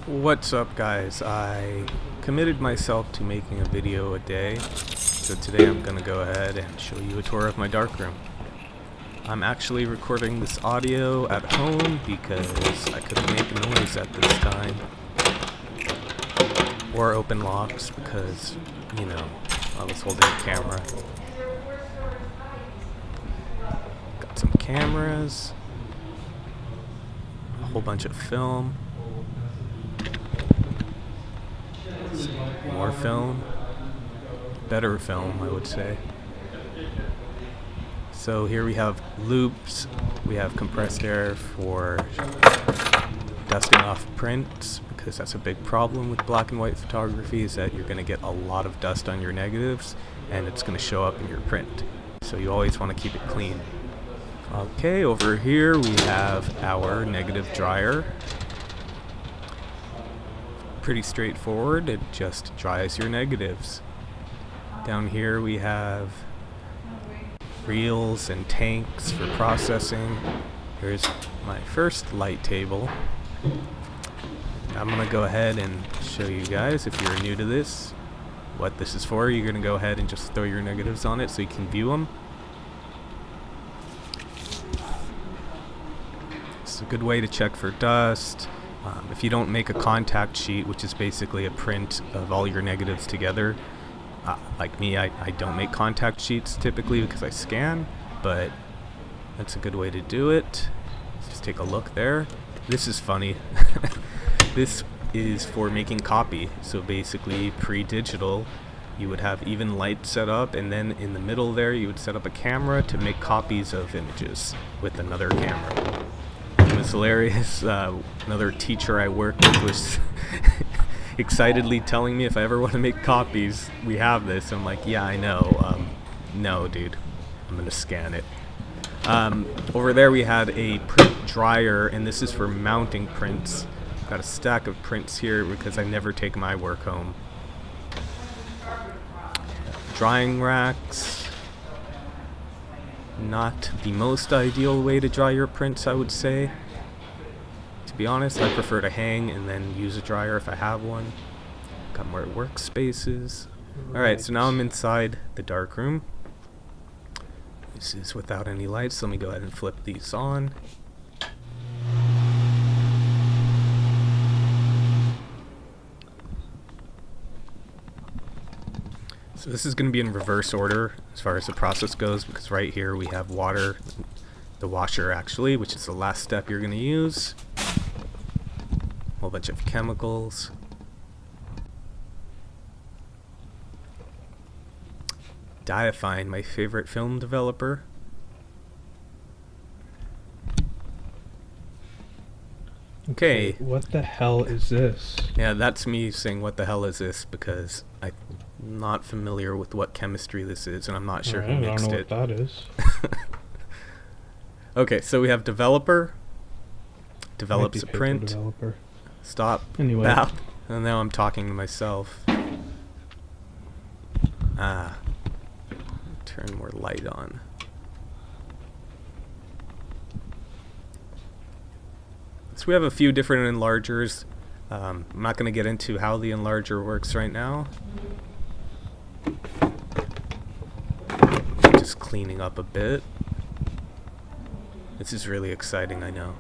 What's up, guys? I committed myself to making a video a day, so today I'm gonna go ahead and show you a tour of my darkroom. I'm actually recording this audio at home because I couldn't make a noise at this time, or open locks because, you know, I was holding a camera. Got some cameras, a whole bunch of film. More film, better film, I would say. So here we have loops, we have compressed air for dusting off prints, because that's a big problem with black and white photography, is that you're going to get a lot of dust on your negatives and it's going to show up in your print. So you always want to keep it clean. Okay, over here we have our negative dryer. Pretty straightforward, it just dries your negatives. Down here we have reels and tanks for processing. Here's my first light table. I'm gonna go ahead and show you guys, if you're new to this, what this is for. You're gonna go ahead and just throw your negatives on it so you can view them. It's a good way to check for dust. If you don't make a contact sheet, which is basically a print of all your negatives together, like me, I don't make contact sheets typically because I scan, but that's a good way to do it. Let's just take a look there. This is funny. This is for making copy. So basically, pre-digital, you would have even light set up, and then in the middle there, you would set up a camera to make copies of images with another camera. It was hilarious. Another teacher I worked with was excitedly telling me if I ever want to make copies, we have this. I'm like, yeah, I know. No, dude, I'm gonna scan it. Over there we had a print dryer, and this is for mounting prints. Got a stack of prints here because I never take my work home. Drying racks. Not the most ideal way to dry your prints, I would say. To be honest, I prefer to hang and then use a dryer if I have one. Got more workspaces. Alright, so now I'm inside the darkroom. This is without any lights, so let me go ahead and flip these on. So this is going to be in reverse order as far as the process goes, because right here we have water, the washer actually, which is the last step you're going to use. A whole bunch of chemicals. Diafine, my favorite film developer. Okay. What the hell is this? Yeah, that's me saying what the hell is this, because I'm not familiar with what chemistry this is, and I'm not sure who mixed it. I don't know what that is. Okay, so we have developer, develops a print, developer. stop, Anyway. bap, and now I'm talking to myself. Turn more light on. So we have a few different enlargers. I'm not going to get into how the enlarger works right now. Just cleaning up a bit. This is really exciting, I know.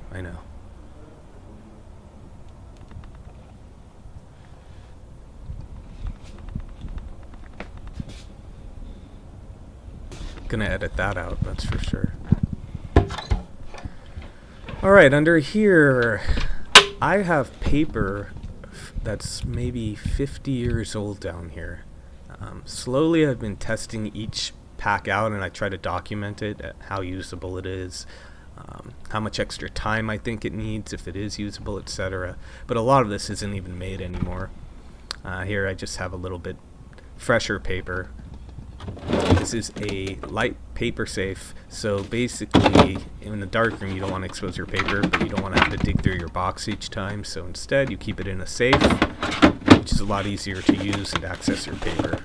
Gonna edit that out, that's for sure. Alright, under here, I have paper that's maybe 50 years old down here. Slowly I've been testing each pack out, and I try to document it, how usable it is, how much extra time I think it needs, if it is usable, etc. But a lot of this isn't even made anymore. Here I just have a little bit fresher paper. This is a light paper safe, so basically in the darkroom you don't want to expose your paper, but you don't want to have to dig through your box each time, so instead you keep it in a safe, which is a lot easier to use and access your paper.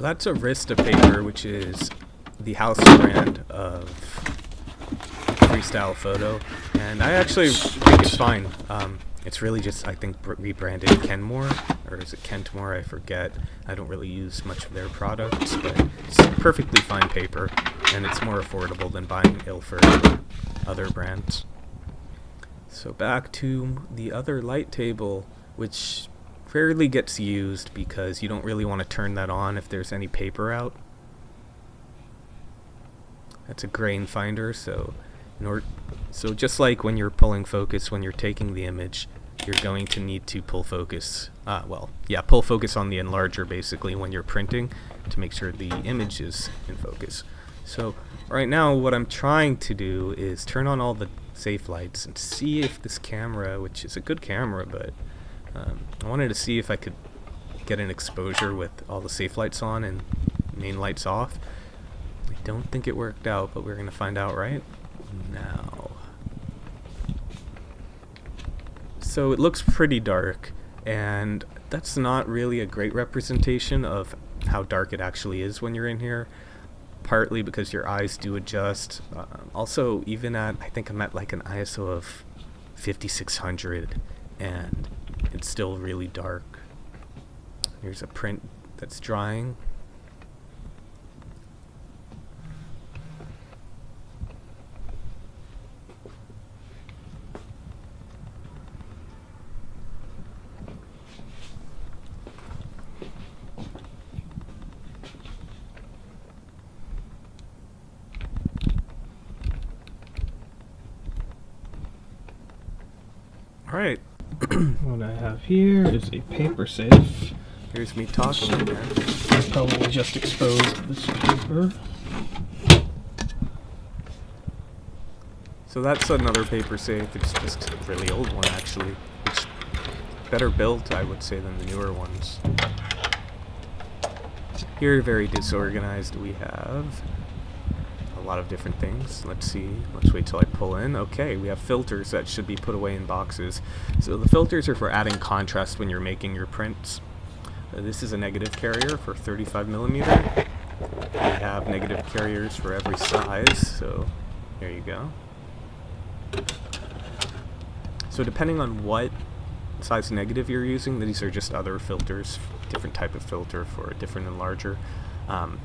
that's Arista paper, which is the house brand of freestyle photo, and I actually think it's fine. It's really just, I think, rebranded Kenmore, or is it Kentmore? I forget. I don't really use much of their products, but it's perfectly fine paper, and it's more affordable than buying Ilford or other brands. So back to the other light table, which rarely gets used because you don't really want to turn that on if there's any paper out. That's a grain finder, so just like when you're pulling focus when you're taking the image, you're going to need to pull focus. Pull focus on the enlarger basically when you're printing to make sure the image is in focus. So right now what I'm trying to do is turn on all the safe lights and see if this camera, which is a good camera, but I wanted to see if I could get an exposure with all the safe lights on and main lights off. I don't think it worked out, but we're going to find out right now. So it looks pretty dark, and that's not really a great representation of how dark it actually is when you're in here, partly because your eyes do adjust. Also, even I think I'm at like an ISO of 5600, and it's still really dark. Here's a print that's drying. Alright. What I have here is a paper safe. Here's me talking again. I probably just exposed this paper. So that's another paper safe. It's just a really old one, actually. It's better built, I would say, than the newer ones. Here, very disorganized, we have a lot of different things. Let's see. Let's wait till I pull in. Okay, we have filters that should be put away in boxes. So the filters are for adding contrast when you're making your prints. This is a negative carrier for 35mm. We have negative carriers for every size, so there you go. So depending on what size negative you're using, these are just other filters, different type of filter for a different enlarger.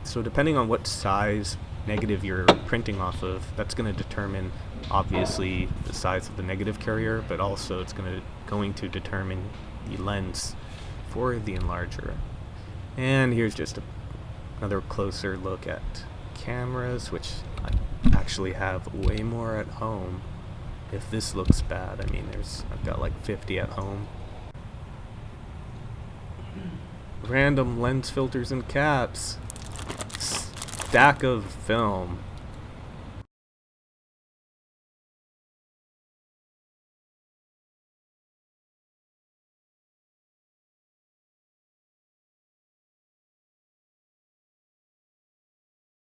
So depending on what size negative you're printing off of, that's going to determine obviously the size of the negative carrier, but also it's going to determine the lens for the enlarger. And here's just another closer look at cameras, which I actually have way more at home. If this looks bad, I mean, I've got like 50 at home. Random lens filters and caps. Stack of film.